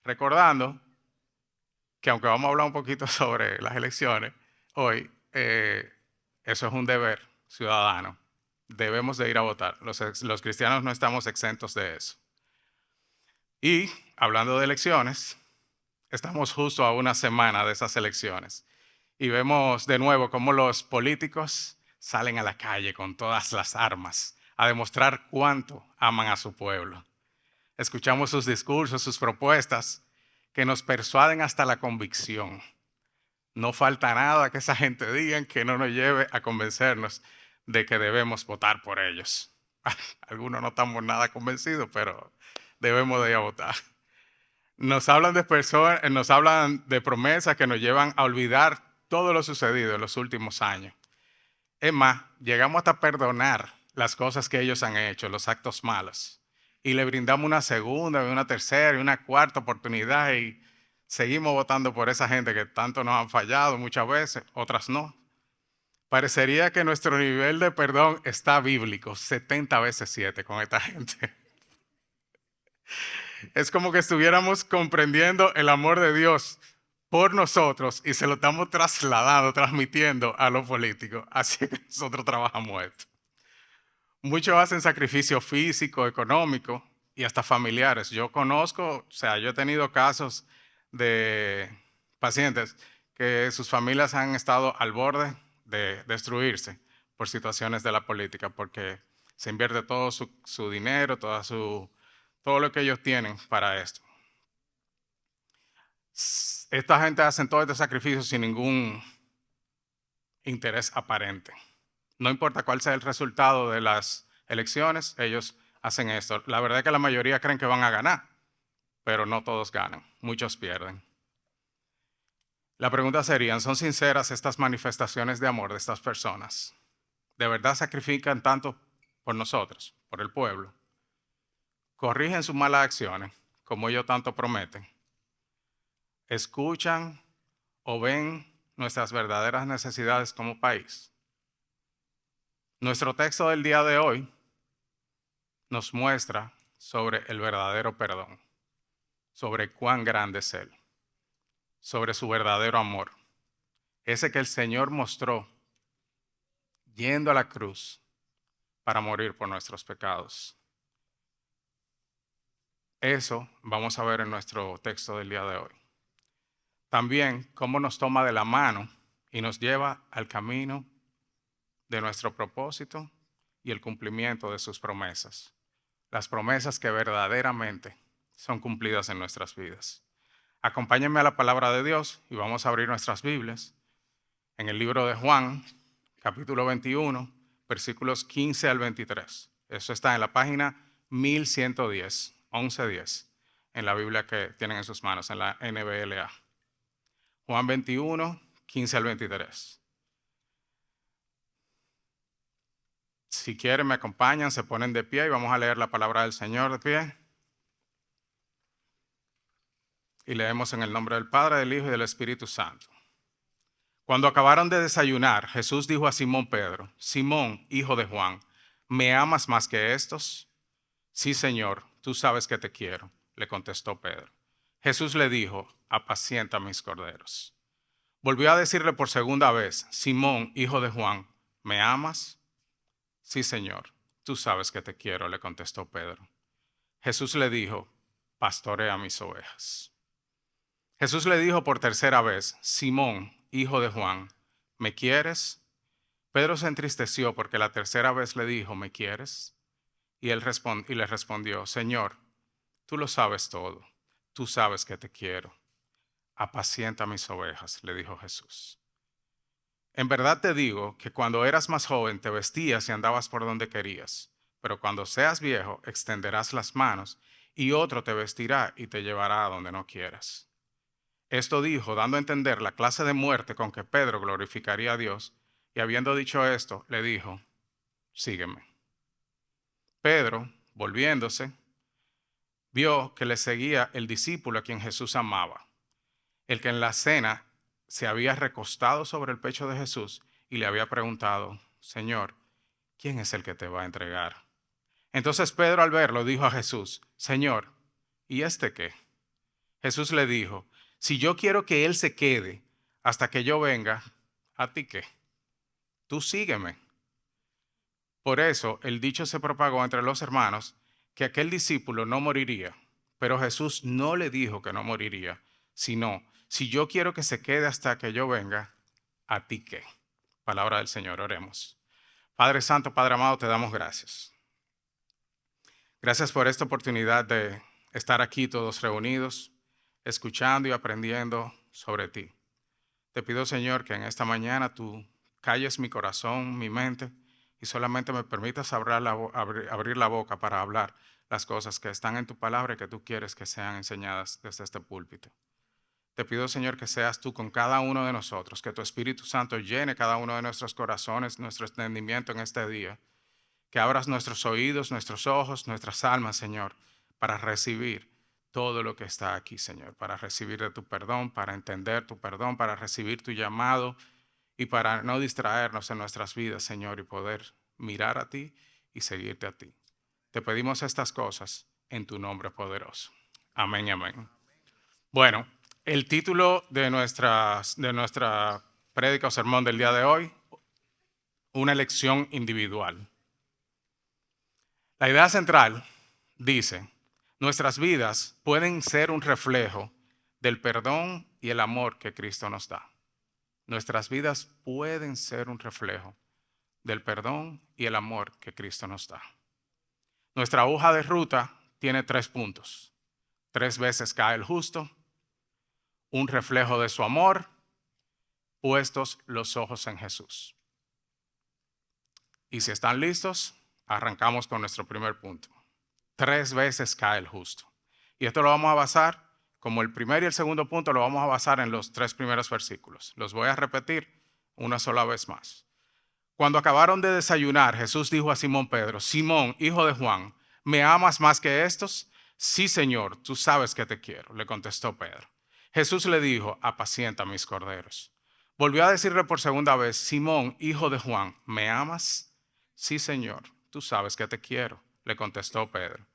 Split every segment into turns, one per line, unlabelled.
recordando que aunque vamos a hablar un poquito sobre las elecciones hoy, eso es un deber ciudadano. Debemos de ir a votar. Los cristianos no estamos exentos de eso. Y hablando de elecciones, estamos justo a una semana de esas elecciones. Y vemos de nuevo cómo los políticos salen a la calle con todas las armas a demostrar cuánto aman a su pueblo. Escuchamos sus discursos, sus propuestas, que nos persuaden hasta la convicción. No falta nada que esa gente diga que no nos lleve a convencernos de que debemos votar por ellos. Algunos no estamos nada convencidos, pero debemos de ir a votar. Nos hablan de personas, nos hablan de promesas que nos llevan a olvidar todo lo sucedido en los últimos años. Es más, llegamos hasta perdonar las cosas que ellos han hecho, los actos malos. Y le brindamos una segunda, una tercera y una cuarta oportunidad y seguimos votando por esa gente que tanto nos han fallado muchas veces, otras no. Parecería que nuestro nivel de perdón está bíblico, 70 veces 7 con esta gente. Es como que estuviéramos comprendiendo el amor de Dios por nosotros y se lo estamos trasladando, transmitiendo a los políticos. Así que nosotros trabajamos esto. Muchos hacen sacrificio físico, económico y hasta familiares. Yo conozco, o sea, yo he tenido casos de pacientes que sus familias han estado al borde de destruirse por situaciones de la política, porque se invierte todo su dinero, todo lo que ellos tienen para esto. Esta gente hace todo este sacrificio sin ningún interés aparente. No importa cuál sea el resultado de las elecciones, ellos hacen esto. La verdad es que la mayoría creen que van a ganar, pero no todos ganan, muchos pierden. La pregunta sería, ¿son sinceras estas manifestaciones de amor de estas personas? ¿De verdad sacrifican tanto por nosotros, por el pueblo? ¿Corrigen sus malas acciones, como ellos tanto prometen? ¿Escuchan o ven nuestras verdaderas necesidades como país? Nuestro texto del día de hoy nos muestra sobre el verdadero perdón, sobre cuán grande es Él, sobre su verdadero amor, ese que el Señor mostró yendo a la cruz para morir por nuestros pecados. Eso vamos a ver en nuestro texto del día de hoy. También cómo nos toma de la mano y nos lleva al camino de nuestro propósito y el cumplimiento de sus promesas. Las promesas que verdaderamente son cumplidas en nuestras vidas. Acompáñenme a la palabra de Dios y vamos a abrir nuestras Biblias en el libro de Juan, capítulo 21, versículos 15 al 23. Eso está en la página 1110, 1110, en la Biblia que tienen en sus manos, en la NBLA. Juan 21, 15 al 23. Si quieren, me acompañan, se ponen de pie y vamos a leer la palabra del Señor de pie. Y leemos en el nombre del Padre, del Hijo y del Espíritu Santo. Cuando acabaron de desayunar, Jesús dijo a Simón Pedro: Simón, hijo de Juan, ¿me amas más que estos? Sí, Señor, tú sabes que te quiero, le contestó Pedro. Jesús le dijo: apacienta mis corderos. Volvió a decirle por segunda vez: Simón, hijo de Juan, ¿me amas? Sí, Señor, tú sabes que te quiero, le contestó Pedro. Jesús le dijo: pastorea mis ovejas. Jesús le dijo por tercera vez: Simón, hijo de Juan, ¿me quieres? Pedro se entristeció porque la tercera vez le dijo: ¿me quieres? Y le respondió: Señor, tú lo sabes todo, tú sabes que te quiero. Apacienta mis ovejas, le dijo Jesús. En verdad te digo que cuando eras más joven te vestías y andabas por donde querías, pero cuando seas viejo extenderás las manos y otro te vestirá y te llevará a donde no quieras. Esto dijo, dando a entender la clase de muerte con que Pedro glorificaría a Dios, y habiendo dicho esto, le dijo: sígueme. Pedro, volviéndose, vio que le seguía el discípulo a quien Jesús amaba, el que en la cena se había recostado sobre el pecho de Jesús y le había preguntado: Señor, ¿quién es el que te va a entregar? Entonces Pedro, al verlo, dijo a Jesús: Señor, ¿y este qué? Jesús le dijo, si yo quiero que él se quede hasta que yo venga, ¿a ti qué? Tú sígueme. Por eso el dicho se propagó entre los hermanos que aquel discípulo no moriría, pero Jesús no le dijo que no moriría, sino, si yo quiero que se quede hasta que yo venga, ¿a ti qué? Palabra del Señor, oremos. Padre Santo, Padre amado, te damos gracias. Gracias por esta oportunidad de estar aquí todos reunidos, escuchando y aprendiendo sobre ti. Te pido, Señor, que en esta mañana tú calles mi corazón, mi mente, y solamente me permitas abrir la boca para hablar las cosas que están en tu palabra y que tú quieres que sean enseñadas desde este púlpito. Te pido, Señor, que seas tú con cada uno de nosotros, que tu Espíritu Santo llene cada uno de nuestros corazones, nuestro entendimiento en este día, que abras nuestros oídos, nuestros ojos, nuestras almas, Señor, para recibir todo lo que está aquí, Señor, para recibir de tu perdón, para entender tu perdón, para recibir tu llamado y para no distraernos en nuestras vidas, Señor, y poder mirar a ti y seguirte a ti. Te pedimos estas cosas en tu nombre poderoso. Amén y amén. Bueno, el título de nuestra prédica o sermón del día de hoy, una elección individual. La idea central dice, nuestras vidas pueden ser un reflejo del perdón y el amor que Cristo nos da. Nuestras vidas pueden ser un reflejo del perdón y el amor que Cristo nos da. Nuestra hoja de ruta tiene 3 puntos. 3 veces cae el justo, un reflejo de su amor, puestos los ojos en Jesús. Y si están listos, arrancamos con nuestro primer punto. 3 veces cae el justo. Y esto lo vamos a basar, como el primer y el segundo punto, lo vamos a basar en los 3 primeros versículos. Los voy a repetir una sola vez más. Cuando acabaron de desayunar, Jesús dijo a Simón Pedro, Simón, hijo de Juan, ¿me amas más que estos? Sí, Señor, tú sabes que te quiero, le contestó Pedro. Jesús le dijo, apacienta mis corderos. Volvió a decirle por segunda vez, Simón, hijo de Juan, ¿me amas? Sí, Señor, tú sabes que te quiero, le contestó Pedro.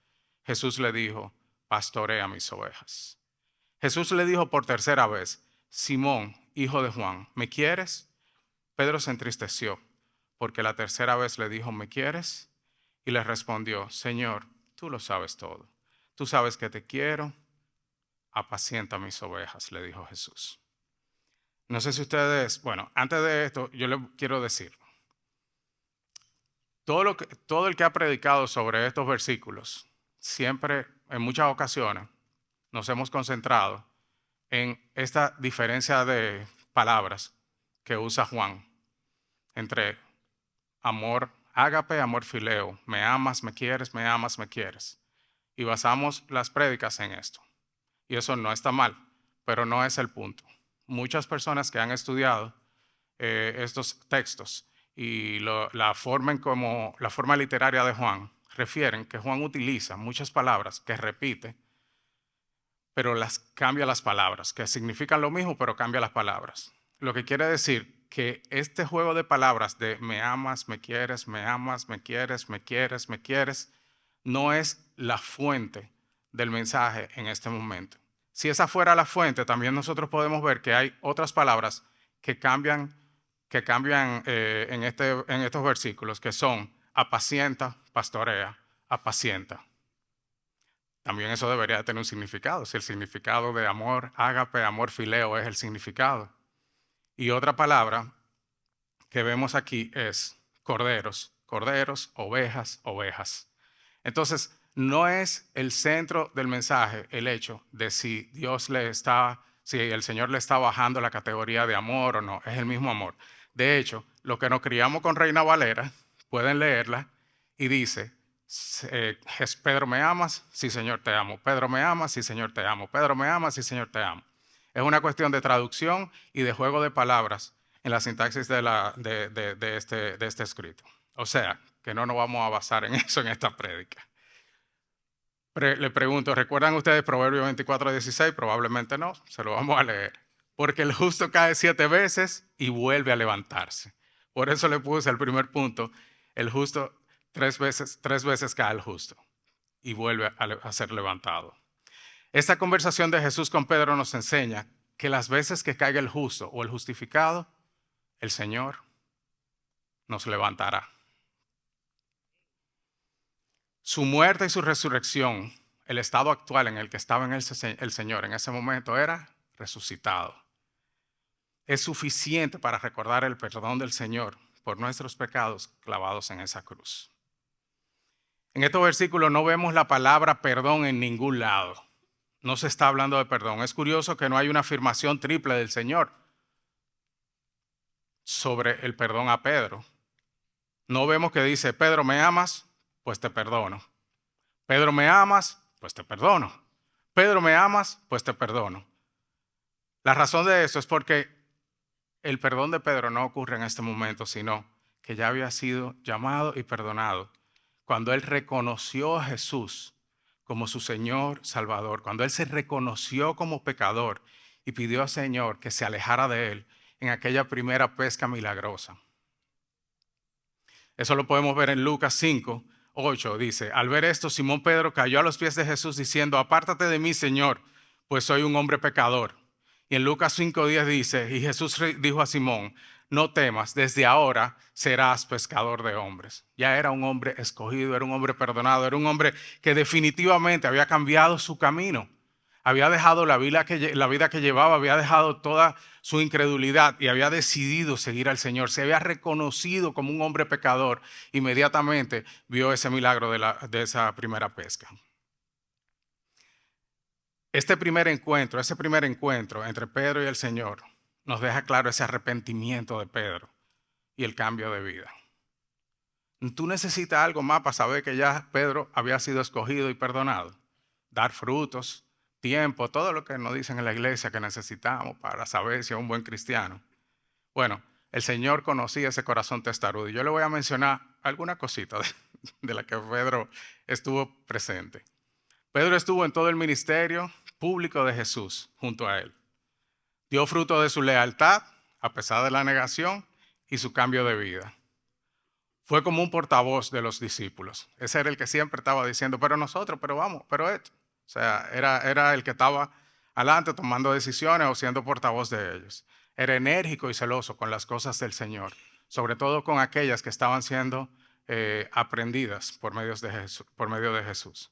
Jesús le dijo, pastorea mis ovejas. Jesús le dijo por tercera vez, Simón, hijo de Juan, ¿me quieres? Pedro se entristeció, porque la tercera vez le dijo, ¿me quieres? Y le respondió, Señor, tú lo sabes todo. Tú sabes que te quiero, apacienta mis ovejas, le dijo Jesús. No sé si ustedes, bueno, antes de esto, yo les quiero decir, todo el que ha predicado sobre estos versículos, siempre, en muchas ocasiones, nos hemos concentrado en esta diferencia de palabras que usa Juan entre amor ágape, amor fileo, me amas, me quieres, me amas, me quieres. Y basamos las prédicas en esto. Y eso no está mal, pero no es el punto. Muchas personas que han estudiado estos textos y la forma literaria de Juan refieren que Juan utiliza muchas palabras que repite, pero cambia las palabras, que significan lo mismo, pero cambia las palabras. Lo que quiere decir que este juego de palabras de me amas, me quieres, me amas, me quieres, me quieres, me quieres, no es la fuente del mensaje en este momento. Si esa fuera la fuente, también nosotros podemos ver que hay otras palabras que cambian en estos versículos, que son apacienta, pastorea, apacienta. También eso debería tener un significado. Si el significado de amor, ágape, amor fileo es el significado. Y otra palabra que vemos aquí es corderos, corderos, ovejas, ovejas. Entonces, no es el centro del mensaje el hecho de si si el Señor le está bajando la categoría de amor o no, es el mismo amor. De hecho, los que nos criamos con Reina Valera pueden leerla y dice, Pedro, ¿me amas? Sí, Señor, te amo. Pedro, ¿me amas? Sí, Señor, te amo. Pedro, ¿me amas? Sí, Señor, te amo. Es una cuestión de traducción y de juego de palabras en la sintaxis de este escrito. O sea, que no nos vamos a basar en eso en esta prédica. Le pregunto, ¿recuerdan ustedes Proverbios 24:16? Probablemente no, se lo vamos a leer. Porque el justo cae 7 veces y vuelve a levantarse. Por eso le puse el primer punto, el justo 3 veces cae el justo y vuelve a ser levantado. Esta conversación de Jesús con Pedro nos enseña que las veces que caiga el justo o el justificado, el Señor nos levantará. Su muerte y su resurrección, el estado actual en el que estaba el Señor en ese momento era resucitado. Es suficiente para recordar el perdón del Señor por nuestros pecados clavados en esa cruz. En estos versículos no vemos la palabra perdón en ningún lado. No se está hablando de perdón. Es curioso que no hay una afirmación triple del Señor sobre el perdón a Pedro. No vemos que dice, Pedro, ¿me amas? Pues te perdono. Pedro, ¿me amas? Pues te perdono. Pedro, ¿me amas? Pues te perdono. La razón de eso es porque el perdón de Pedro no ocurre en este momento, sino que ya había sido llamado y perdonado cuando él reconoció a Jesús como su Señor Salvador, cuando él se reconoció como pecador y pidió al Señor que se alejara de él en aquella primera pesca milagrosa. Eso lo podemos ver en Lucas 5:8. Dice, al ver esto, Simón Pedro cayó a los pies de Jesús diciendo, apártate de mí, Señor, pues soy un hombre pecador. Y en Lucas 5:10 dice, y Jesús dijo a Simón, no temas, desde ahora serás pescador de hombres. Ya era un hombre escogido, era un hombre perdonado, era un hombre que definitivamente había cambiado su camino. Había dejado la vida que llevaba, había dejado toda su incredulidad y había decidido seguir al Señor. Se había reconocido como un hombre pecador. Inmediatamente vio ese milagro de esa primera pesca. Ese primer encuentro entre Pedro y el Señor nos deja claro ese arrepentimiento de Pedro y el cambio de vida. Tú necesitas algo más para saber que ya Pedro había sido escogido y perdonado. Dar frutos, tiempo, todo lo que nos dicen en la iglesia que necesitamos para saber si es un buen cristiano. Bueno, el Señor conocía ese corazón testarudo. Y yo le voy a mencionar alguna cosita de la que Pedro estuvo presente. Pedro estuvo en todo el ministerio público de Jesús junto a él. Dio fruto de su lealtad, a pesar de la negación, y su cambio de vida. Fue como un portavoz de los discípulos. Ese era el que siempre estaba diciendo, pero nosotros, pero vamos, pero esto. O sea, era el que estaba adelante tomando decisiones o siendo portavoz de ellos. Era enérgico y celoso con las cosas del Señor, sobre todo con aquellas que estaban siendo aprendidas por medio de Jesús.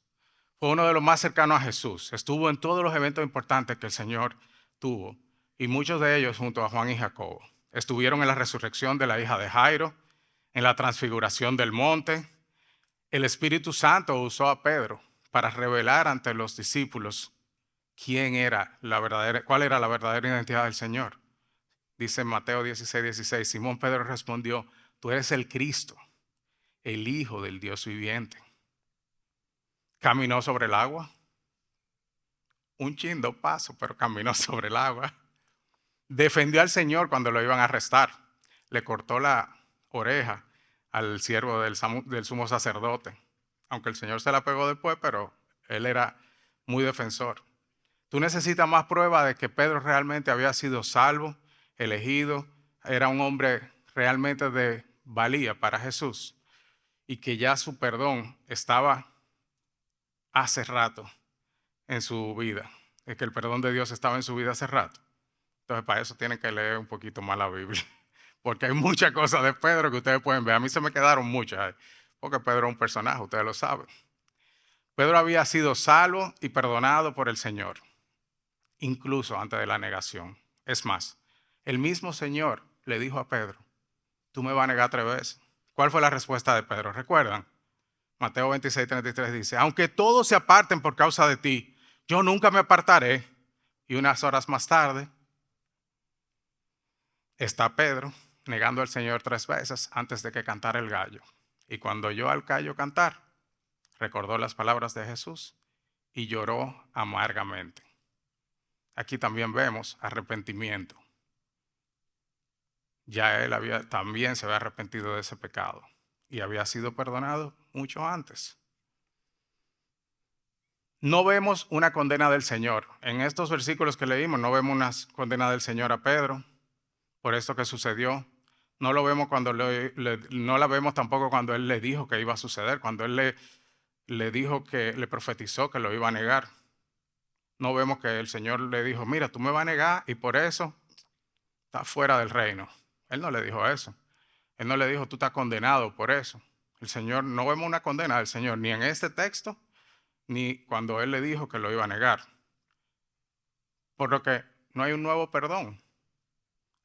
Fue uno de los más cercanos a Jesús. Estuvo en todos los eventos importantes que el Señor tuvo, y muchos de ellos junto a Juan y Jacobo. Estuvieron en la resurrección de la hija de Jairo, en la transfiguración del monte. El Espíritu Santo usó a Pedro para revelar ante los discípulos cuál era la verdadera identidad del Señor. Dice en Mateo 16:16, Simón Pedro respondió, tú eres el Cristo, el Hijo del Dios viviente. Caminó sobre el agua. Un chindo paso, pero caminó sobre el agua. Defendió al Señor cuando lo iban a arrestar. Le cortó la oreja al siervo del sumo sacerdote. Aunque el Señor se la pegó después, pero él era muy defensor. Tú necesitas más prueba de que Pedro realmente había sido salvo, elegido, era un hombre realmente de valía para Jesús y que ya su perdón estaba hace rato en su vida, es que el perdón de Dios estaba en su vida hace rato. Entonces para eso tienen que leer un poquito más la Biblia, porque hay muchas cosas de Pedro que ustedes pueden ver. A mí se me quedaron muchas, porque Pedro es un personaje, ustedes lo saben. Pedro había sido salvo y perdonado por el Señor, incluso antes de la negación. Es más, el mismo Señor le dijo a Pedro, tú me vas a negar 3 veces. ¿Cuál fue la respuesta de Pedro? ¿Recuerdan? Mateo 26:33 dice, aunque todos se aparten por causa de ti, yo nunca me apartaré. Y unas horas más tarde, está Pedro negando al Señor 3 veces antes de que cantara el gallo. Y cuando oyó al gallo cantar, recordó las palabras de Jesús y lloró amargamente. Aquí también vemos arrepentimiento. Ya él también se había arrepentido de ese pecado y había sido perdonado mucho antes. No vemos una condena del Señor. En estos versículos que leímos no vemos una condena del Señor a Pedro por esto que sucedió. No lo vemos no la vemos tampoco cuando él le dijo que iba a suceder, cuando él le dijo que le profetizó que lo iba a negar. No vemos que el Señor le dijo, mira, tú me vas a negar y por eso estás fuera del reino. Él no le dijo eso. Él no le dijo, tú estás condenado por eso. El Señor, no vemos una condena del Señor, ni en este texto, ni cuando Él le dijo que lo iba a negar. Por lo que no hay un nuevo perdón.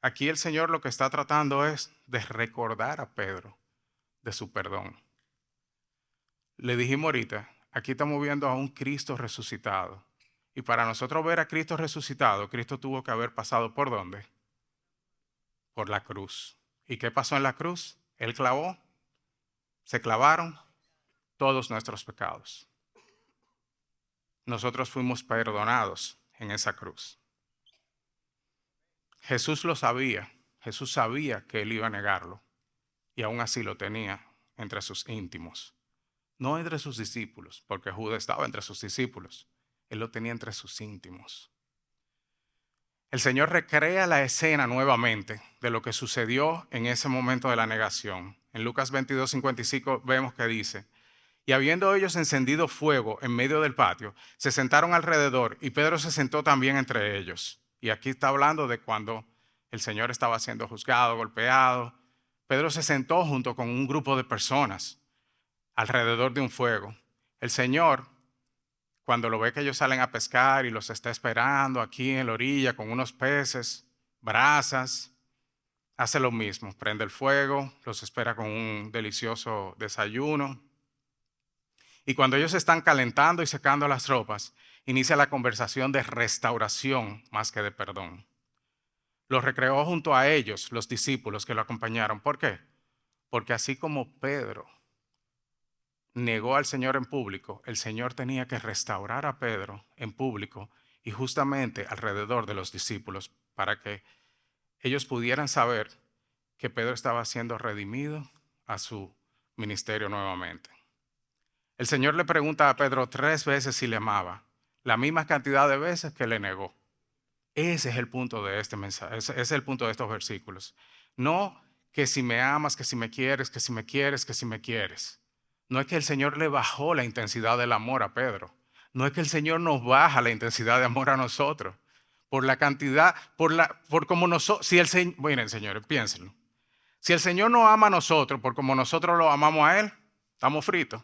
Aquí el Señor lo que está tratando es de recordar a Pedro de su perdón. Le dijimos ahorita, aquí estamos viendo a un Cristo resucitado. Y para nosotros ver a Cristo resucitado, Cristo tuvo que haber pasado ¿por dónde? Por la cruz. ¿Y qué pasó en la cruz? Él clavó, se clavaron todos nuestros pecados. Nosotros fuimos perdonados en esa cruz. Jesús lo sabía. Jesús sabía que él iba a negarlo. Y aún así lo tenía entre sus íntimos. No entre sus discípulos, porque Judas estaba entre sus discípulos. Él lo tenía entre sus íntimos. El Señor recrea la escena nuevamente de lo que sucedió en ese momento de la negación. En Lucas 22:55 vemos que dice, y habiendo ellos encendido fuego en medio del patio, se sentaron alrededor y Pedro se sentó también entre ellos. Y aquí está hablando de cuando el Señor estaba siendo juzgado, golpeado. Pedro se sentó junto con un grupo de personas alrededor de un fuego. El Señor, cuando lo ve que ellos salen a pescar y los está esperando aquí en la orilla con unos peces, brasas, hace lo mismo. Prende el fuego, los espera con un delicioso desayuno. Y cuando ellos están calentando y secando las ropas, inicia la conversación de restauración más que de perdón. Los recreó junto a ellos, los discípulos que lo acompañaron. ¿Por qué? Porque así como Pedro negó al Señor en público, el Señor tenía que restaurar a Pedro en público y justamente alrededor de los discípulos para que ellos pudieran saber que Pedro estaba siendo redimido a su ministerio nuevamente. El Señor le pregunta a Pedro 3 veces si le amaba, la misma cantidad de veces que le negó. Ese es el punto de este mensaje, ese es el punto de estos versículos. No que si me amas, que si me quieres, que si me quieres, que si me quieres. No es que el Señor le bajó la intensidad del amor a Pedro. No es que el Señor nos baja la intensidad de amor a nosotros. Por la cantidad, por como nosotros, si el Señor, miren señores, piénsenlo. Si el Señor nos ama a nosotros por como nosotros lo amamos a Él, estamos fritos.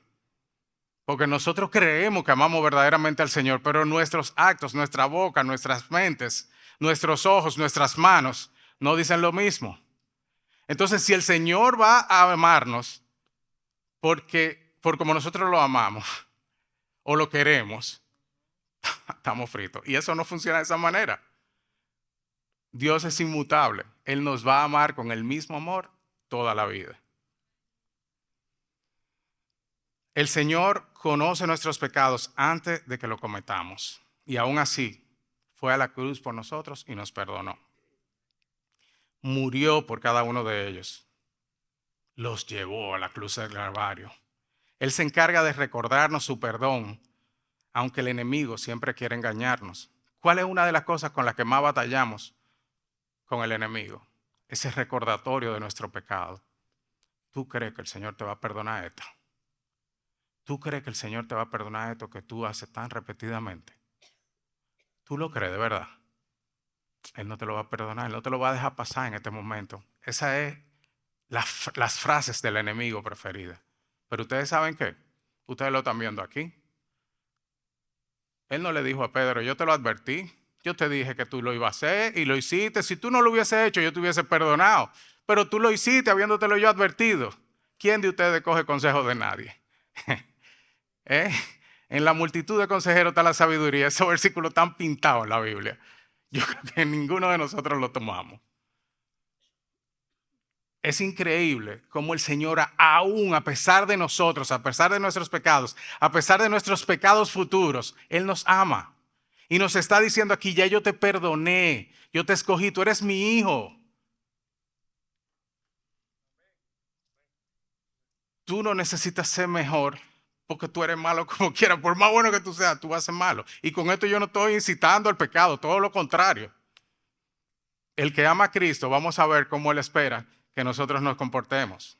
Porque nosotros creemos que amamos verdaderamente al Señor, pero nuestros actos, nuestra boca, nuestras mentes, nuestros ojos, nuestras manos no dicen lo mismo. Entonces, si el Señor va a amarnos por como nosotros lo amamos o lo queremos, estamos fritos. Y eso no funciona de esa manera. Dios es inmutable. Él nos va a amar con el mismo amor toda la vida. El Señor conoce nuestros pecados antes de que lo cometamos. Y aún así, fue a la cruz por nosotros y nos perdonó. Murió por cada uno de ellos. Los llevó a la cruz del Calvario. Él se encarga de recordarnos su perdón, aunque el enemigo siempre quiere engañarnos. ¿Cuál es una de las cosas con las que más batallamos con el enemigo? Ese recordatorio de nuestro pecado. ¿Tú crees que el Señor te va a perdonar esto? ¿Tú crees que el Señor te va a perdonar esto que tú haces tan repetidamente? ¿Tú lo crees de verdad? Él no te lo va a perdonar, Él no te lo va a dejar pasar en este momento. Esa es las frases del enemigo preferidas. Pero ustedes saben qué, ustedes lo están viendo aquí. Él no le dijo a Pedro, yo te lo advertí, yo te dije que tú lo ibas a hacer y lo hiciste. Si tú no lo hubieses hecho, yo te hubiese perdonado. Pero tú lo hiciste habiéndotelo yo advertido. ¿Quién de ustedes coge consejo de nadie? En la multitud de consejeros está la sabiduría. Esos versículos están pintados en la Biblia. Yo creo que ninguno de nosotros lo tomamos. Es increíble cómo el Señor, aún a pesar de nosotros, a pesar de nuestros pecados, a pesar de nuestros pecados futuros, Él nos ama. Y nos está diciendo aquí, ya yo te perdoné, yo te escogí, tú eres mi hijo. Tú no necesitas ser mejor porque tú eres malo como quieras. Por más bueno que tú seas, tú vas a ser malo. Y con esto yo no estoy incitando al pecado, todo lo contrario. El que ama a Cristo, vamos a ver cómo Él espera que nosotros nos comportemos.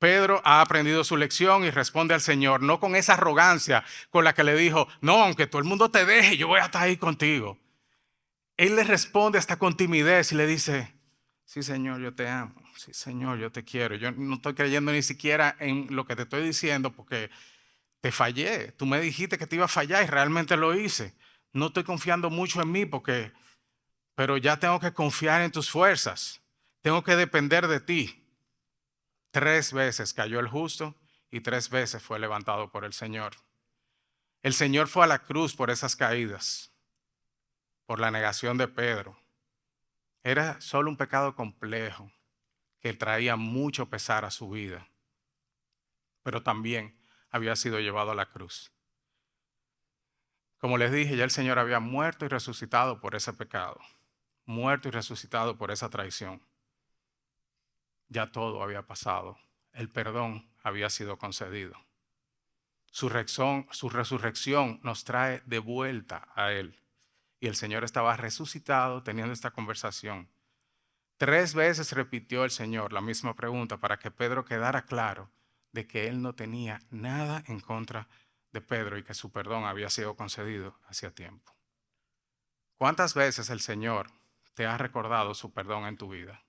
Pedro ha aprendido su lección y responde al Señor, no con esa arrogancia con la que le dijo, no, aunque todo el mundo te deje, yo voy a estar ahí contigo. Él le responde hasta con timidez y le dice, sí, Señor, yo te amo. Sí, Señor, yo te quiero. Yo no estoy creyendo ni siquiera en lo que te estoy diciendo porque te fallé. Tú me dijiste que te iba a fallar y realmente lo hice. No estoy confiando mucho en mí pero ya tengo que confiar en tus fuerzas. Tengo que depender de ti. 3 veces cayó el justo y 3 veces fue levantado por el Señor. El Señor fue a la cruz por esas caídas, por la negación de Pedro. Era solo un pecado complejo que traía mucho pesar a su vida, pero también había sido llevado a la cruz. Como les dije, ya el Señor había muerto y resucitado por ese pecado, muerto y resucitado por esa traición. Ya todo había pasado, el perdón había sido concedido. Su resurrección nos trae de vuelta a Él. Y el Señor estaba resucitado teniendo esta conversación. 3 veces repitió el Señor la misma pregunta para que Pedro quedara claro de que él no tenía nada en contra de Pedro y que su perdón había sido concedido hacía tiempo. ¿Cuántas veces el Señor te ha recordado su perdón en tu vida?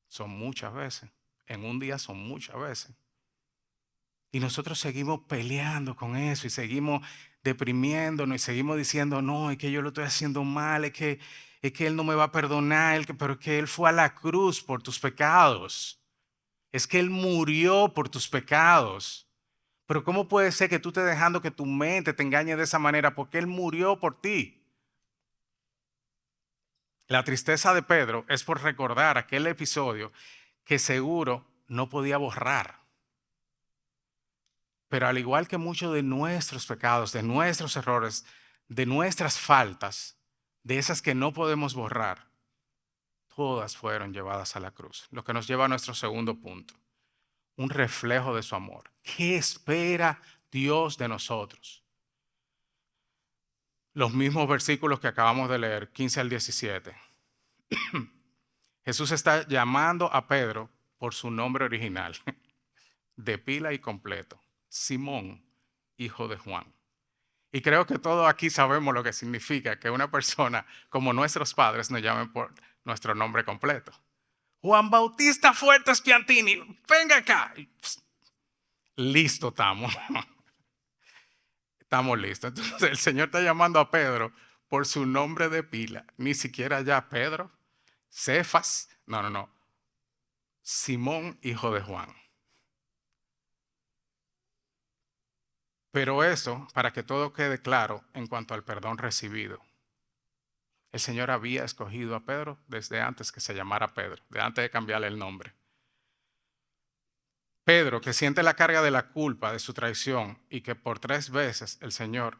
Son muchas veces. En un día son muchas veces. Y nosotros seguimos peleando con eso y seguimos deprimiéndonos y seguimos diciendo, no, es que yo lo estoy haciendo mal, es que Él no me va a perdonar, pero es que Él fue a la cruz por tus pecados. Es que Él murió por tus pecados. Pero ¿cómo puede ser que tú estés dejando que tu mente te engañe de esa manera? Porque Él murió por ti. La tristeza de Pedro es por recordar aquel episodio que seguro no podía borrar. Pero al igual que muchos de nuestros pecados, de nuestros errores, de nuestras faltas, de esas que no podemos borrar, todas fueron llevadas a la cruz. Lo que nos lleva a nuestro segundo punto, un reflejo de su amor. ¿Qué espera Dios de nosotros? Los mismos versículos que acabamos de leer, 15 al 17. Jesús está llamando a Pedro por su nombre original, de pila y completo, Simón, hijo de Juan. Y creo que todos aquí sabemos lo que significa que una persona como nuestros padres nos llamen por nuestro nombre completo. Juan Bautista Fuertes Piantini, venga acá. Listo estamos. Estamos listos. Entonces el Señor está llamando a Pedro por su nombre de pila. Ni siquiera ya Pedro, Cefas, no. Simón, hijo de Juan. Pero eso, para que todo quede claro en cuanto al perdón recibido. El Señor había escogido a Pedro desde antes que se llamara Pedro, de antes de cambiarle el nombre. Pedro, que siente la carga de la culpa de su traición y que por 3 veces el Señor,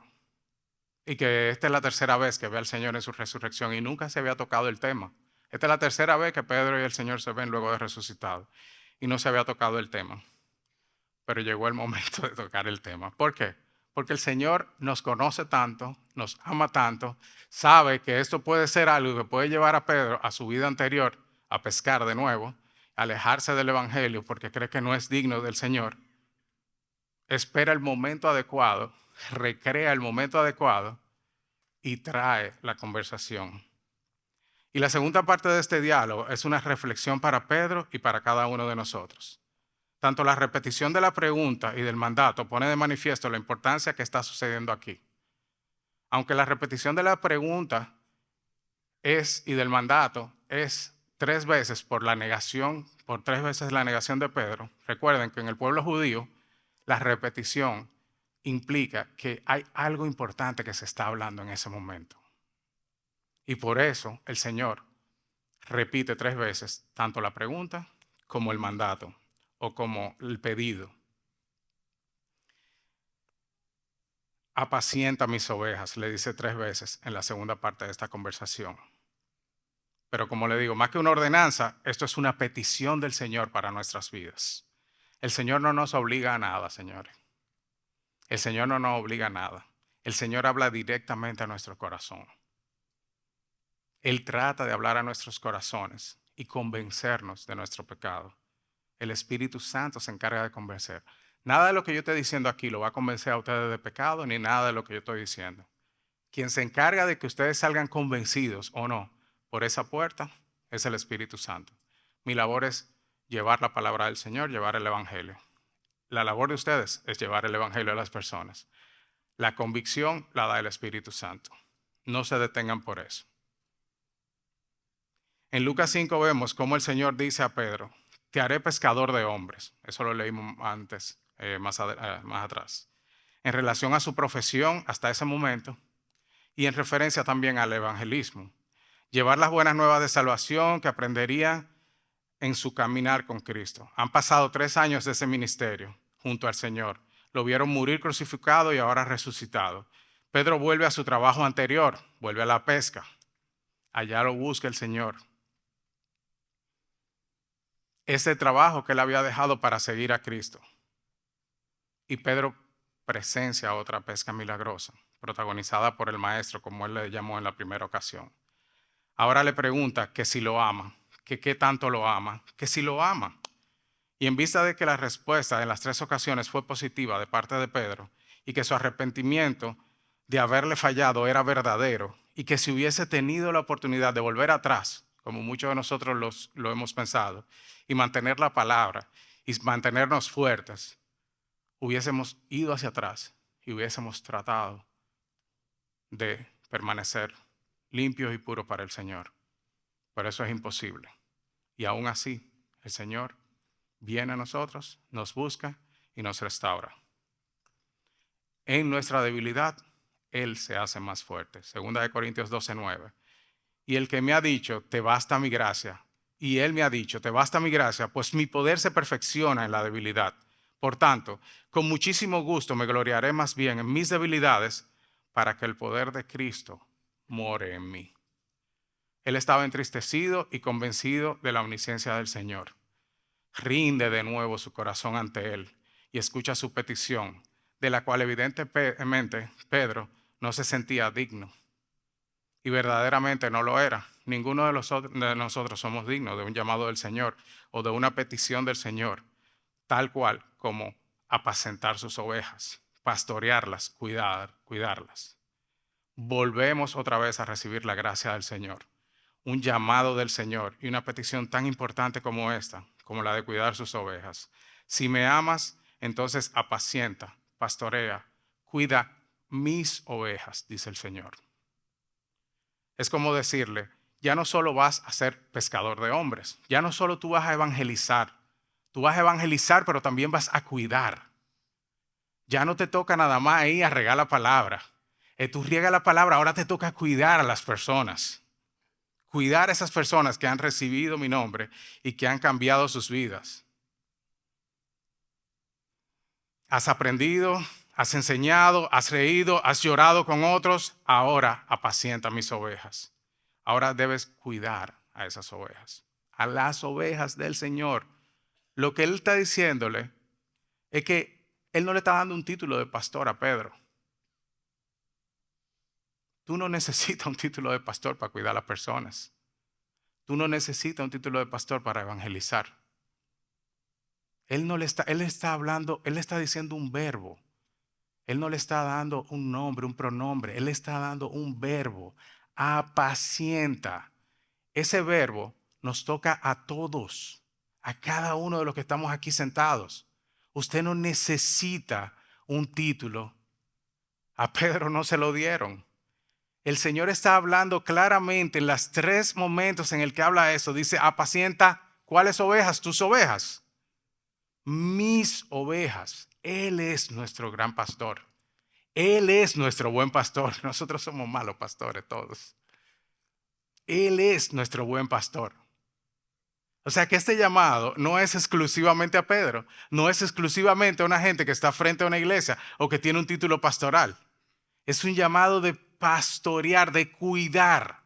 y que esta es la tercera vez que ve al Señor en su resurrección y nunca se había tocado el tema. Esta es la tercera vez que Pedro y el Señor se ven luego de resucitado y no se había tocado el tema. Pero llegó el momento de tocar el tema. ¿Por qué? Porque el Señor nos conoce tanto, nos ama tanto, sabe que esto puede ser algo que puede llevar a Pedro a su vida anterior, a pescar de nuevo, a alejarse del Evangelio porque cree que no es digno del Señor. Espera el momento adecuado, recrea el momento adecuado y trae la conversación. Y la segunda parte de este diálogo es una reflexión para Pedro y para cada uno de nosotros. Tanto la repetición de la pregunta y del mandato pone de manifiesto la importancia que está sucediendo aquí. Aunque la repetición de la pregunta y del mandato es 3 veces por la negación, por 3 veces la negación de Pedro, recuerden que en el pueblo judío la repetición implica que hay algo importante que se está hablando en ese momento. Y por eso el Señor repite 3 veces tanto la pregunta como el mandato o como el pedido. Apacienta mis ovejas, le dice 3 veces en la segunda parte de esta conversación. Pero como le digo, más que una ordenanza, esto es una petición del Señor para nuestras vidas. El Señor no nos obliga a nada, señores. El Señor no nos obliga a nada. El Señor habla directamente a nuestro corazón. Él trata de hablar a nuestros corazones y convencernos de nuestro pecado. El Espíritu Santo se encarga de convencer. Nada de lo que yo estoy diciendo aquí lo va a convencer a ustedes de pecado, ni nada de lo que yo estoy diciendo. Quien se encarga de que ustedes salgan convencidos o no por esa puerta es el Espíritu Santo. Mi labor es llevar la palabra del Señor, llevar el Evangelio. La labor de ustedes es llevar el Evangelio a las personas. La convicción la da el Espíritu Santo. No se detengan por eso. En Lucas 5 vemos cómo el Señor dice a Pedro, te haré pescador de hombres. Eso lo leímos antes, más atrás. En relación a su profesión hasta ese momento y en referencia también al evangelismo. Llevar las buenas nuevas de salvación que aprenderían en su caminar con Cristo. Han pasado 3 años de ese ministerio junto al Señor. Lo vieron morir crucificado y ahora resucitado. Pedro vuelve a su trabajo anterior, vuelve a la pesca. Allá lo busca el Señor. Ese trabajo que él había dejado para seguir a Cristo. Y Pedro presencia otra pesca milagrosa, protagonizada por el maestro, como él le llamó en la primera ocasión. Ahora le pregunta que si lo ama, que qué tanto lo ama, que si lo ama. Y en vista de que la respuesta en las 3 ocasiones fue positiva de parte de Pedro y que su arrepentimiento de haberle fallado era verdadero y que si hubiese tenido la oportunidad de volver atrás, como muchos de nosotros lo hemos pensado, y mantener la palabra y mantenernos fuertes, hubiésemos ido hacia atrás y hubiésemos tratado de permanecer limpios y puros para el Señor. Pero eso es imposible. Y aún así, el Señor viene a nosotros, nos busca y nos restaura. En nuestra debilidad, Él se hace más fuerte. 2 Corintios 12:9. Y el que me ha dicho, te basta mi gracia. Y Él me ha dicho, te basta mi gracia, pues mi poder se perfecciona en la debilidad. Por tanto, con muchísimo gusto me gloriaré más bien en mis debilidades para que el poder de Cristo more en mí. Él estaba entristecido y convencido de la omnisciencia del Señor. Rinde de nuevo su corazón ante Él y escucha su petición, de la cual evidentemente Pedro no se sentía digno. Y verdaderamente no lo era. Ninguno de nosotros somos dignos de un llamado del Señor o de una petición del Señor, tal cual como apacentar sus ovejas, pastorearlas, cuidarlas. Volvemos otra vez a recibir la gracia del Señor, un llamado del Señor y una petición tan importante como esta, como la de cuidar sus ovejas. Si me amas, entonces apacienta, pastorea, cuida mis ovejas, dice el Señor. Es como decirle, ya no solo vas a ser pescador de hombres, ya no solo tú vas a evangelizar, pero también vas a cuidar. Ya no te toca nada más ir a regar la palabra. Tú riegas la palabra, ahora te toca cuidar a las personas. Cuidar a esas personas que han recibido mi nombre y que han cambiado sus vidas. Has aprendido, has enseñado, has reído, has llorado con otros. Ahora apacienta mis ovejas. Ahora debes cuidar a esas ovejas, a las ovejas del Señor. Lo que Él está diciéndole es que Él no le está dando un título de pastor a Pedro. Tú no necesitas un título de pastor para cuidar a las personas. Tú no necesitas un título de pastor para evangelizar. Él está hablando, Él le está diciendo un verbo. Él no le está dando un nombre, un pronombre. Él le está dando un verbo. Apacienta. Ese verbo nos toca a todos, a cada uno de los que estamos aquí sentados. Usted no necesita un título. A Pedro no se lo dieron. El Señor está hablando claramente en los 3 momentos en el que habla eso. Dice, apacienta, ¿cuáles ovejas? Tus ovejas. Mis ovejas. Él es nuestro gran pastor. Él es nuestro buen pastor. Nosotros somos malos pastores todos. Él es nuestro buen pastor. O sea que este llamado no es exclusivamente a Pedro. No es exclusivamente a una gente que está frente a una iglesia o que tiene un título pastoral. Es un llamado de pastorear, de cuidar.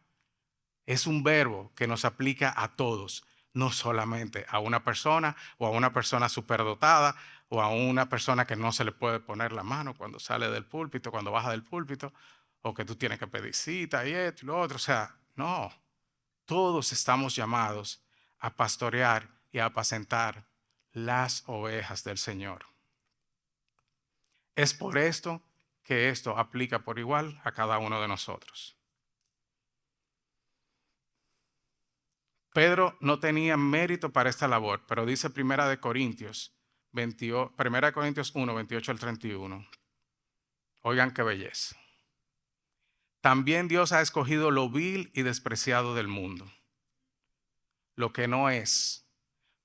Es un verbo que nos aplica a todos, no solamente a una persona o a una persona superdotada o a una persona que no se le puede poner la mano cuando sale del púlpito, cuando baja del púlpito, o que tú tienes que pedir cita y esto y lo otro. O sea, no. Todos estamos llamados a pastorear y a apacentar las ovejas del Señor. Es por esto que esto aplica por igual a cada uno de nosotros. Pedro no tenía mérito para esta labor, pero dice 1 Corintios 1 28 al 31. Oigan qué belleza. También Dios ha escogido lo vil y despreciado del mundo, lo que no es,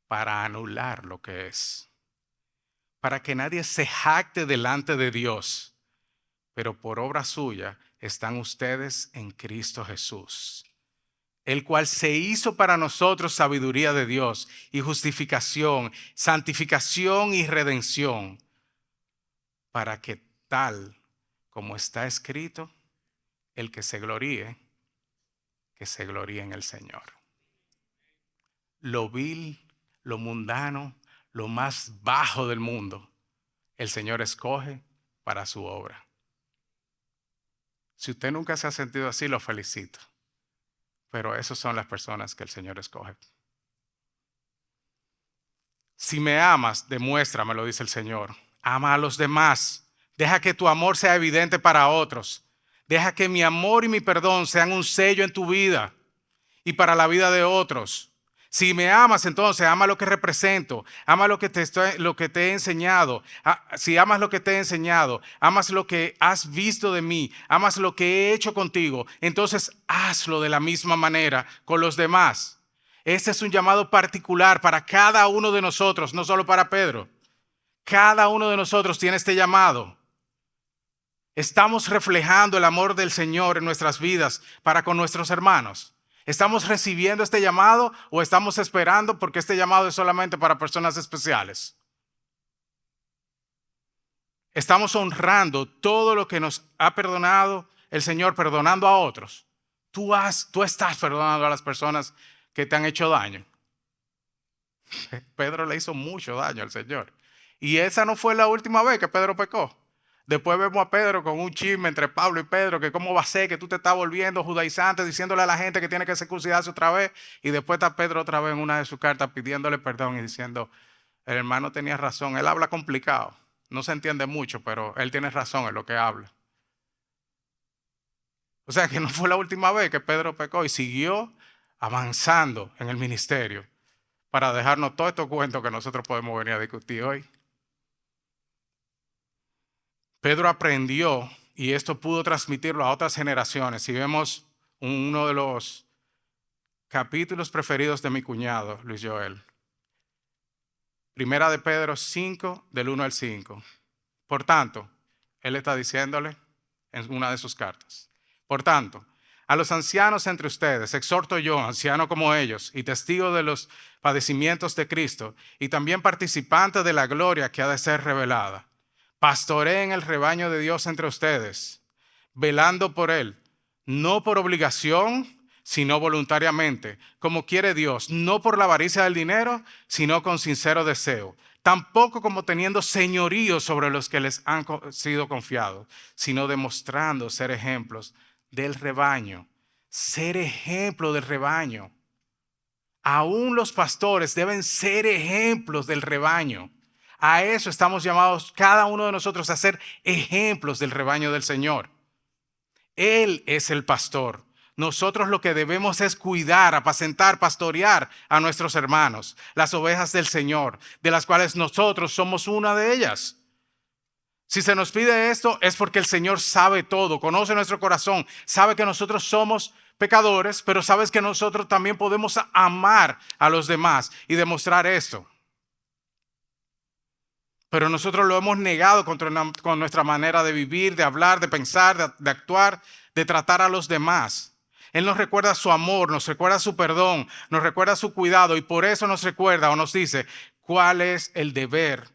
para anular lo que es, para que nadie se jacte delante de Dios, pero por obra suya están ustedes en Cristo Jesús, el cual se hizo para nosotros sabiduría de Dios y justificación, santificación y redención, para que tal como está escrito, el que se gloríe en el Señor. Lo vil, lo mundano, lo más bajo del mundo, el Señor escoge para su obra. Si usted nunca se ha sentido así, lo felicito. Pero esas son las personas que el Señor escoge. Si me amas, demuéstramelo, dice el Señor. Ama a los demás. Deja que tu amor sea evidente para otros. Deja que mi amor y mi perdón sean un sello en tu vida y para la vida de otros. Si me amas, entonces ama lo que represento, ama lo que te he enseñado. Si amas lo que te he enseñado, amas lo que has visto de mí, amas lo que he hecho contigo, entonces hazlo de la misma manera con los demás. Este es un llamado particular para cada uno de nosotros, no solo para Pedro. Cada uno de nosotros tiene este llamado. Estamos reflejando el amor del Señor en nuestras vidas para con nuestros hermanos. ¿Estamos recibiendo este llamado o estamos esperando porque este llamado es solamente para personas especiales? Estamos honrando todo lo que nos ha perdonado el Señor, perdonando a otros. Tú estás perdonando a las personas que te han hecho daño. Pedro le hizo mucho daño al Señor. Y esa no fue la última vez que Pedro pecó. Después vemos a Pedro con un chisme entre Pablo y Pedro, que cómo va a ser que tú te estás volviendo judaizante, diciéndole a la gente que tiene que circuncidarse otra vez. Y después está Pedro otra vez en una de sus cartas pidiéndole perdón y diciendo, el hermano tenía razón. Él habla complicado, no se entiende mucho, pero él tiene razón en lo que habla. O sea que no fue la última vez que Pedro pecó y siguió avanzando en el ministerio para dejarnos todos estos cuentos que nosotros podemos venir a discutir hoy. Pedro aprendió y esto pudo transmitirlo a otras generaciones. Si vemos uno de los capítulos preferidos de mi cuñado, Luis Joel. Primera de Pedro 5, del 1 al 5. Por tanto, él está diciéndole en una de sus cartas. Por tanto, a los ancianos entre ustedes, exhorto yo, anciano como ellos, y testigo de los padecimientos de Cristo, y también participante de la gloria que ha de ser revelada. Pastoreen el rebaño de Dios entre ustedes, velando por él, no por obligación, sino voluntariamente, como quiere Dios, no por la avaricia del dinero, sino con sincero deseo. Tampoco como teniendo señorío sobre los que les han sido confiados, sino demostrando ser ejemplos del rebaño. Ser ejemplo del rebaño. Aún los pastores deben ser ejemplos del rebaño. A eso estamos llamados cada uno de nosotros, a ser ejemplos del rebaño del Señor. Él es el pastor. Nosotros lo que debemos es cuidar, apacentar, pastorear a nuestros hermanos, las ovejas del Señor, de las cuales nosotros somos una de ellas. Si se nos pide esto es porque el Señor sabe todo, conoce nuestro corazón, sabe que nosotros somos pecadores, pero sabes que nosotros también podemos amar a los demás y demostrar esto. Pero nosotros lo hemos negado con nuestra manera de vivir, de hablar, de pensar, de actuar, de tratar a los demás. Él nos recuerda su amor, nos recuerda su perdón, nos recuerda su cuidado y por eso nos recuerda o nos dice cuál es el deber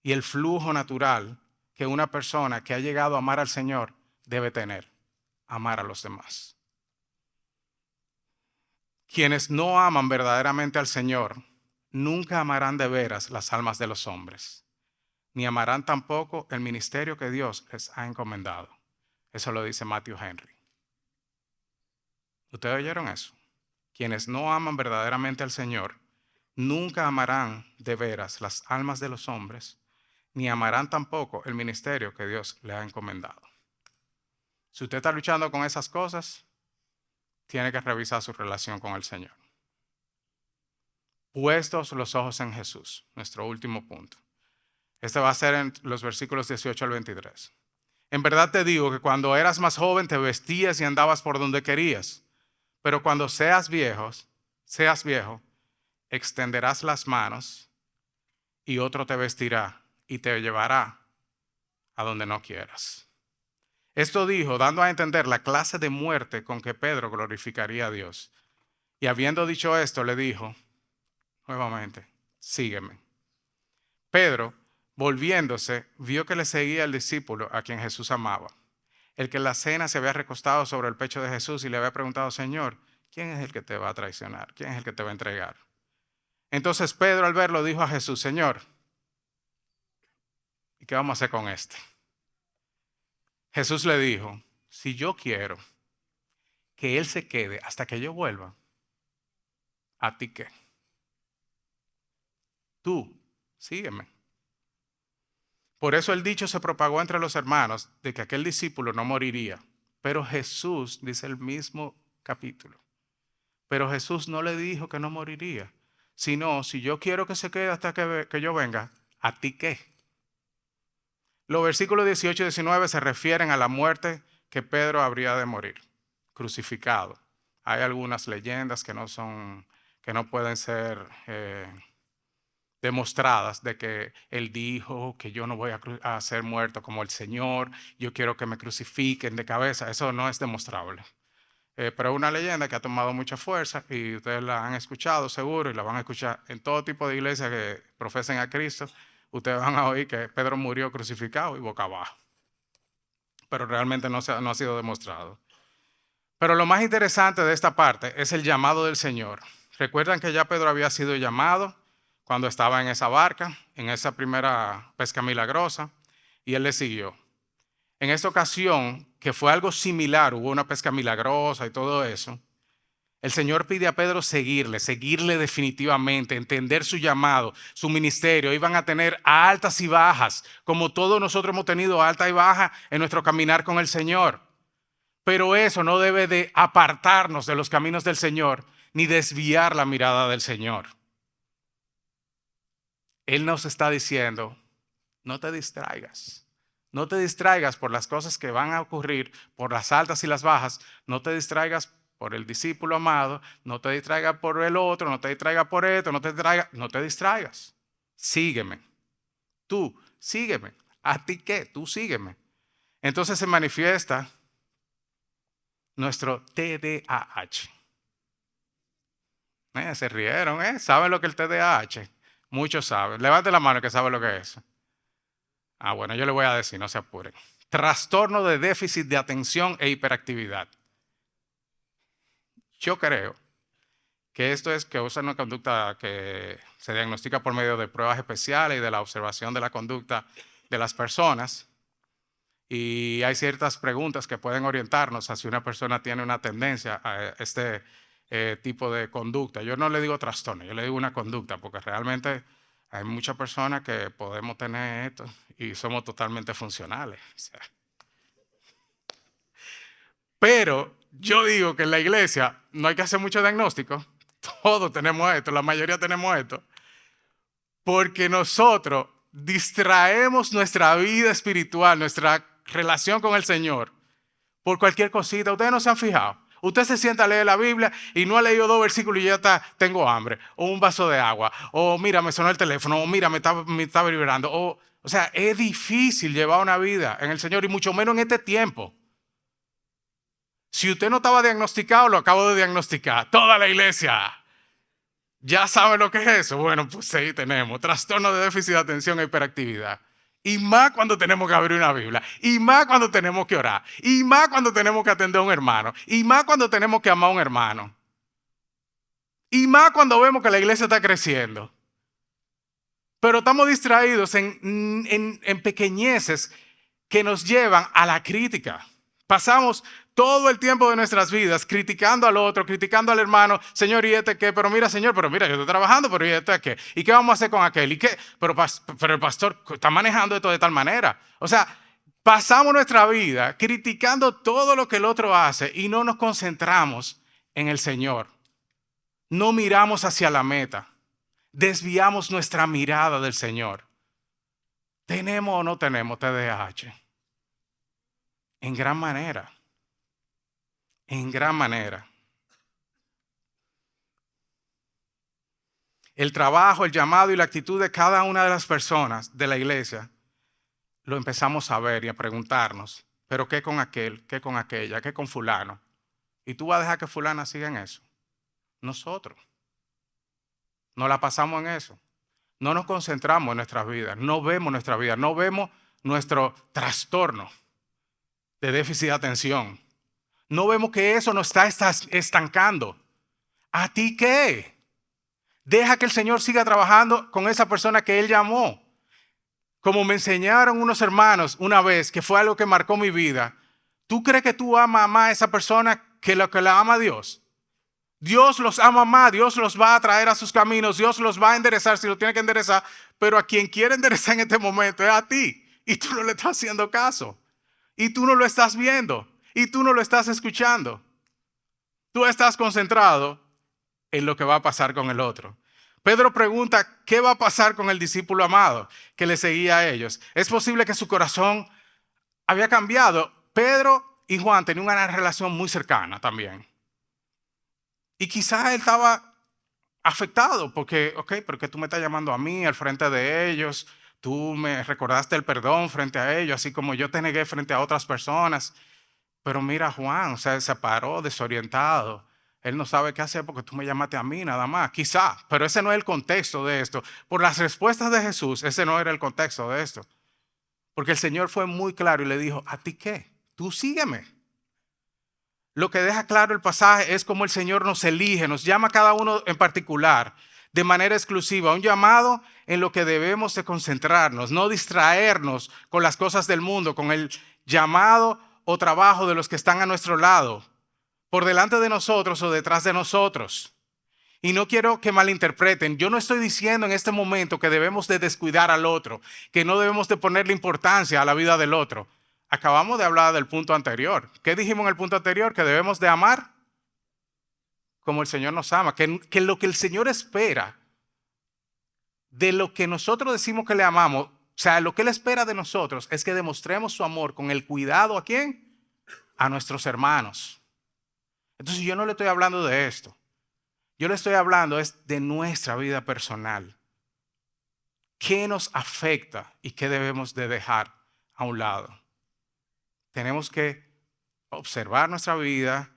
y el flujo natural que una persona que ha llegado a amar al Señor debe tener, amar a los demás. Quienes no aman verdaderamente al Señor nunca amarán de veras las almas de los hombres, ni amarán tampoco el ministerio que Dios les ha encomendado. Eso lo dice Matthew Henry. ¿Ustedes oyeron eso? Quienes no aman verdaderamente al Señor nunca amarán de veras las almas de los hombres, ni amarán tampoco el ministerio que Dios le ha encomendado. Si usted está luchando con esas cosas, tiene que revisar su relación con el Señor. Puestos los ojos en Jesús, nuestro último punto. Este va a ser en los versículos 18 al 23. En verdad te digo que cuando eras más joven te vestías y andabas por donde querías, pero cuando seas viejo, extenderás las manos y otro te vestirá y te llevará a donde no quieras. Esto dijo, dando a entender la clase de muerte con que Pedro glorificaría a Dios. Y habiendo dicho esto, le dijo nuevamente, sígueme. Pedro, volviéndose, vio que le seguía el discípulo a quien Jesús amaba, el que en la cena se había recostado sobre el pecho de Jesús y le había preguntado, Señor, ¿quién es el que te va a traicionar? ¿Quién es el que te va a entregar? Entonces Pedro al verlo dijo a Jesús, Señor, ¿y qué vamos a hacer con este? Jesús le dijo, si yo quiero que él se quede hasta que yo vuelva, ¿a ti qué? Tú, sígueme. Por eso el dicho se propagó entre los hermanos de que aquel discípulo no moriría. Pero Jesús, dice el mismo capítulo, pero Jesús no le dijo que no moriría, sino si yo quiero que se quede hasta que yo venga, ¿a ti qué? Los versículos 18 y 19 se refieren a la muerte que Pedro habría de morir, crucificado. Hay algunas leyendas que no pueden ser demostradas de que él dijo que yo no voy a ser muerto como el Señor, yo quiero que me crucifiquen de cabeza. Eso no es demostrable. Pero es una leyenda que ha tomado mucha fuerza y ustedes la han escuchado seguro y la van a escuchar en todo tipo de iglesias que profesen a Cristo. Ustedes van a oír que Pedro murió crucificado y boca abajo. Pero realmente no ha sido demostrado. Pero lo más interesante de esta parte es el llamado del Señor. Recuerdan que ya Pedro había sido llamado cuando estaba en esa barca, en esa primera pesca milagrosa, y él le siguió. En esta ocasión, que fue algo similar, hubo una pesca milagrosa y todo eso, el Señor pide a Pedro seguirle definitivamente, entender su llamado, su ministerio. Iban a tener altas y bajas, como todos nosotros hemos tenido alta y baja en nuestro caminar con el Señor. Pero eso no debe de apartarnos de los caminos del Señor, ni desviar la mirada del Señor. Él nos está diciendo, no te distraigas. No te distraigas por las cosas que van a ocurrir, por las altas y las bajas. No te distraigas por el discípulo amado. No te distraigas por el otro. No te distraigas por esto. No te distraigas. Sígueme. Tú, sígueme. ¿A ti qué? Tú sígueme. Entonces se manifiesta nuestro TDAH. Se rieron, ¿eh? ¿Saben lo que es el TDAH? Muchos saben. Levante la mano que sabe lo que es. Bueno, yo le voy a decir, no se apuren. Trastorno de déficit de atención e hiperactividad. Yo creo que esto es que usa una conducta que se diagnostica por medio de pruebas especiales y de la observación de la conducta de las personas. Y hay ciertas preguntas que pueden orientarnos a si una persona tiene una tendencia a este tipo de conducta. Yo no le digo trastorno, yo le digo una conducta, porque realmente hay muchas personas que podemos tener esto y somos totalmente funcionales. O sea. Pero yo digo que en la iglesia no hay que hacer mucho diagnóstico. Todos tenemos esto, la mayoría tenemos esto. Porque nosotros distraemos nuestra vida espiritual, nuestra relación con el Señor, por cualquier cosita. Ustedes no se han fijado. Usted se sienta a leer la Biblia y no ha leído 2 versículos y ya tengo hambre. O un vaso de agua. O mira, me sonó el teléfono. O mira, me está vibrando. O sea, es difícil llevar una vida en el Señor y mucho menos en este tiempo. Si usted no estaba diagnosticado, lo acabo de diagnosticar. Toda la iglesia. ¿Ya sabe lo que es eso? Bueno, pues ahí tenemos. Trastorno de déficit de atención e hiperactividad. Y más cuando tenemos que abrir una Biblia. Y más cuando tenemos que orar. Y más cuando tenemos que atender a un hermano. Y más cuando tenemos que amar a un hermano. Y más cuando vemos que la iglesia está creciendo. Pero estamos distraídos en pequeñeces que nos llevan a la crítica. Pasamos todo el tiempo de nuestras vidas criticando al otro, criticando al hermano, Señor, ¿y este qué? Pero mira, Señor, pero mira, yo estoy trabajando, pero ¿y este qué? ¿Y qué vamos a hacer con aquel? ¿Y qué? Pero el pastor está manejando esto de tal manera. O sea, pasamos nuestra vida criticando todo lo que el otro hace y no nos concentramos en el Señor. No miramos hacia la meta. Desviamos nuestra mirada del Señor. ¿Tenemos o no tenemos TDAH? En gran manera. En gran manera. El trabajo, el llamado y la actitud de cada una de las personas de la iglesia lo empezamos a ver y a preguntarnos, pero ¿qué con aquel? ¿Qué con aquella? ¿Qué con fulano? ¿Y tú vas a dejar que fulana siga en eso? Nosotros. Nos la pasamos en eso. No nos concentramos en nuestras vidas, no vemos nuestra vida, no vemos nuestro trastorno de déficit de atención. No vemos que eso nos está estancando. ¿A ti qué? Deja que el Señor siga trabajando con esa persona que Él llamó. Como me enseñaron unos hermanos una vez, que fue algo que marcó mi vida. ¿Tú crees que tú amas más a esa persona que lo que la ama a Dios? Dios los ama más, Dios los va a traer a sus caminos, Dios los va a enderezar si lo tiene que enderezar, pero a quien quiere enderezar en este momento es a ti. Y tú no le estás haciendo caso. Y tú no lo estás viendo. Y tú no lo estás escuchando. Tú estás concentrado en lo que va a pasar con el otro. Pedro pregunta, ¿qué va a pasar con el discípulo amado que le seguía a ellos? Es posible que su corazón había cambiado. Pedro y Juan tenían una relación muy cercana también. Y quizás él estaba afectado porque, porque tú me estás llamando a mí al frente de ellos, tú me recordaste el perdón frente a ellos, así como yo te negué frente a otras personas. Pero mira, Juan, o sea, se paró desorientado. Él no sabe qué hacer porque tú me llamaste a mí nada más. Quizá, pero ese no es el contexto de esto. Por las respuestas de Jesús, ese no era el contexto de esto. Porque el Señor fue muy claro y le dijo, ¿a ti qué? Tú sígueme. Lo que deja claro el pasaje es cómo el Señor nos elige, nos llama a cada uno en particular, de manera exclusiva, un llamado en lo que debemos de concentrarnos, no distraernos con las cosas del mundo, con el llamado o trabajo de los que están a nuestro lado, por delante de nosotros o detrás de nosotros. Y no quiero que malinterpreten, yo no estoy diciendo en este momento que debemos de descuidar al otro, que no debemos de ponerle importancia a la vida del otro. Acabamos de hablar del punto anterior. ¿Qué dijimos en el punto anterior? Que debemos de amar como el Señor nos ama. Que lo que el Señor espera de lo que nosotros decimos que le amamos, o sea, lo que Él espera de nosotros es que demostremos su amor con el cuidado ¿a quién? A nuestros hermanos. Entonces yo no le estoy hablando de esto. Yo le estoy hablando es de nuestra vida personal. ¿Qué nos afecta y qué debemos de dejar a un lado? Tenemos que observar nuestra vida,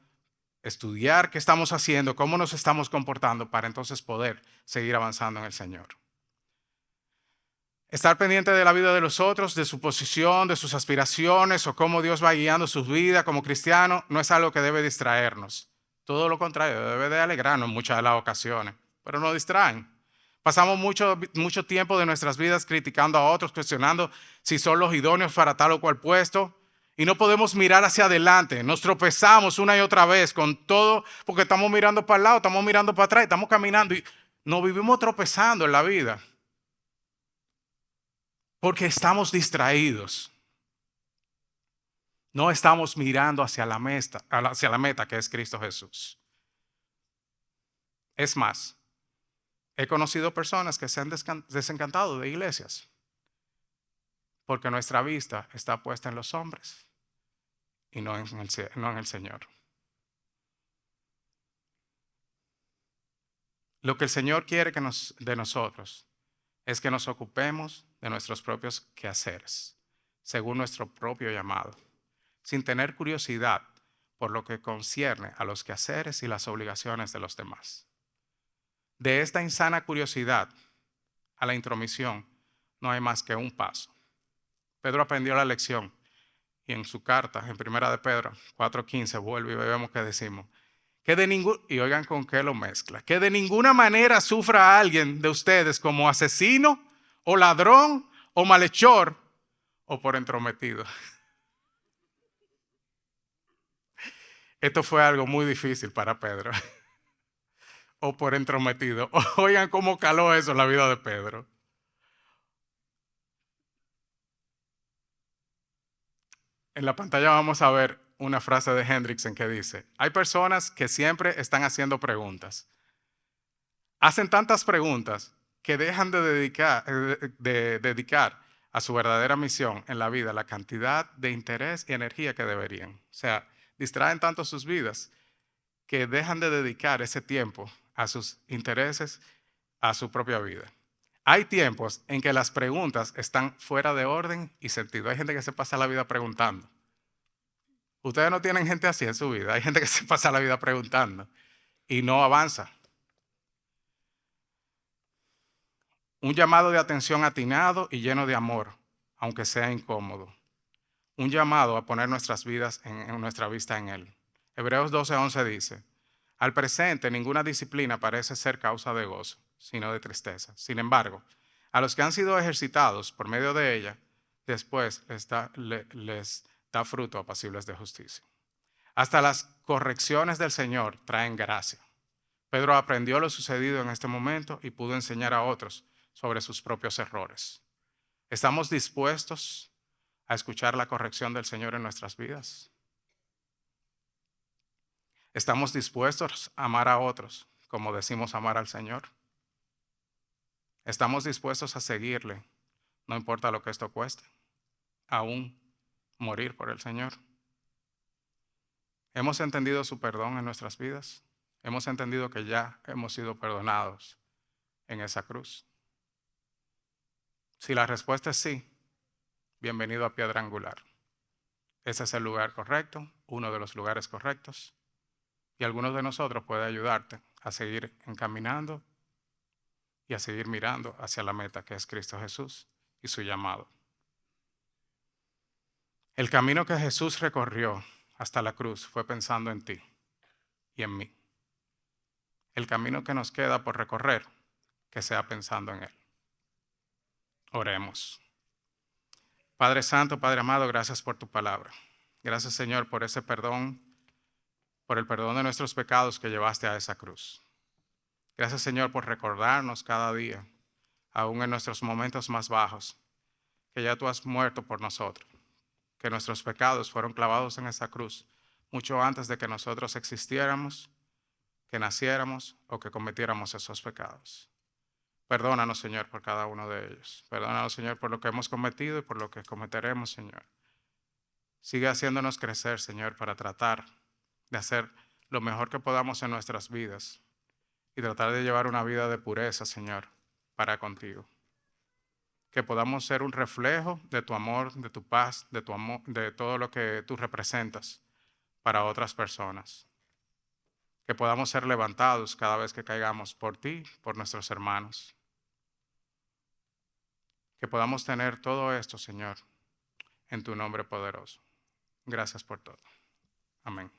estudiar qué estamos haciendo, cómo nos estamos comportando para entonces poder seguir avanzando en el Señor. Estar pendiente de la vida de los otros, de su posición, de sus aspiraciones o cómo Dios va guiando su vida como cristiano no es algo que debe distraernos. Todo lo contrario, debe de alegrarnos en muchas de las ocasiones, pero no distraen. Pasamos mucho tiempo de nuestras vidas criticando a otros, cuestionando si son los idóneos para tal o cual puesto. Y no podemos mirar hacia adelante. Nos tropezamos una y otra vez con todo porque estamos mirando para el lado, estamos mirando para atrás, estamos caminando y nos vivimos tropezando en la vida. Porque estamos distraídos. No estamos mirando hacia la meta que es Cristo Jesús. Es más, he conocido personas que se han desencantado de iglesias porque nuestra vista está puesta en los hombres y no en el Señor. Lo que el Señor quiere de nosotros es que nos ocupemos de nuestros propios quehaceres, según nuestro propio llamado, sin tener curiosidad por lo que concierne a los quehaceres y las obligaciones de los demás. De esta insana curiosidad a la intromisión no hay más que un paso. Pedro aprendió la lección y en su carta, en 1 de Pedro 4:15, vuelve y vemos que decimos, y oigan con qué lo mezcla, que de ninguna manera sufra a alguien de ustedes como asesino o ladrón o malhechor o por entrometido. Esto fue algo muy difícil para Pedro, o por entrometido. Oigan cómo caló eso en la vida de Pedro. En la pantalla vamos a ver una frase de Hendrickson que dice, hay personas que siempre están haciendo preguntas. Hacen tantas preguntas que dejan de dedicar a su verdadera misión en la vida la cantidad de interés y energía que deberían. O sea, distraen tanto sus vidas que dejan de dedicar ese tiempo a sus intereses, a su propia vida. Hay tiempos en que las preguntas están fuera de orden y sentido. Hay gente que se pasa la vida preguntando. Ustedes no tienen gente así en su vida. Hay gente que se pasa la vida preguntando y no avanza. Un llamado de atención atinado y lleno de amor, aunque sea incómodo. Un llamado a poner nuestras vidas en nuestra vista en Él. Hebreos 12:11 dice, al presente ninguna disciplina parece ser causa de gozo, sino de tristeza. Sin embargo, a los que han sido ejercitados por medio de ella, después les da fruto apacibles de justicia. Hasta las correcciones del Señor traen gracia. Pedro aprendió lo sucedido en este momento y pudo enseñar a otros sobre sus propios errores. ¿Estamos dispuestos a escuchar la corrección del Señor en nuestras vidas? ¿Estamos dispuestos a amar a otros como decimos amar al Señor? ¿Estamos dispuestos a seguirle, no importa lo que esto cueste, aún morir por el Señor? ¿Hemos entendido su perdón en nuestras vidas? ¿Hemos entendido que ya hemos sido perdonados en esa cruz? Si la respuesta es sí, bienvenido a Piedra Angular. Ese es el lugar correcto, uno de los lugares correctos, y algunos de nosotros puede ayudarte a seguir encaminando y a seguir mirando hacia la meta que es Cristo Jesús y su llamado. El camino que Jesús recorrió hasta la cruz fue pensando en ti y en mí. El camino que nos queda por recorrer, que sea pensando en Él. Oremos. Padre Santo, Padre amado, gracias por tu palabra. Gracias, Señor, por ese perdón, por el perdón de nuestros pecados que llevaste a esa cruz. Gracias, Señor, por recordarnos cada día, aún en nuestros momentos más bajos, que ya tú has muerto por nosotros, que nuestros pecados fueron clavados en esa cruz mucho antes de que nosotros existiéramos, que naciéramos o que cometiéramos esos pecados. Perdónanos, Señor, por cada uno de ellos. Perdónanos, Señor, por lo que hemos cometido y por lo que cometeremos, Señor. Sigue haciéndonos crecer, Señor, para tratar de hacer lo mejor que podamos en nuestras vidas y tratar de llevar una vida de pureza, Señor, para contigo. Que podamos ser un reflejo de tu amor, de tu paz, de tu amor, de todo lo que tú representas para otras personas. Que podamos ser levantados cada vez que caigamos por ti, por nuestros hermanos. Que podamos tener todo esto, Señor, en tu nombre poderoso. Gracias por todo. Amén.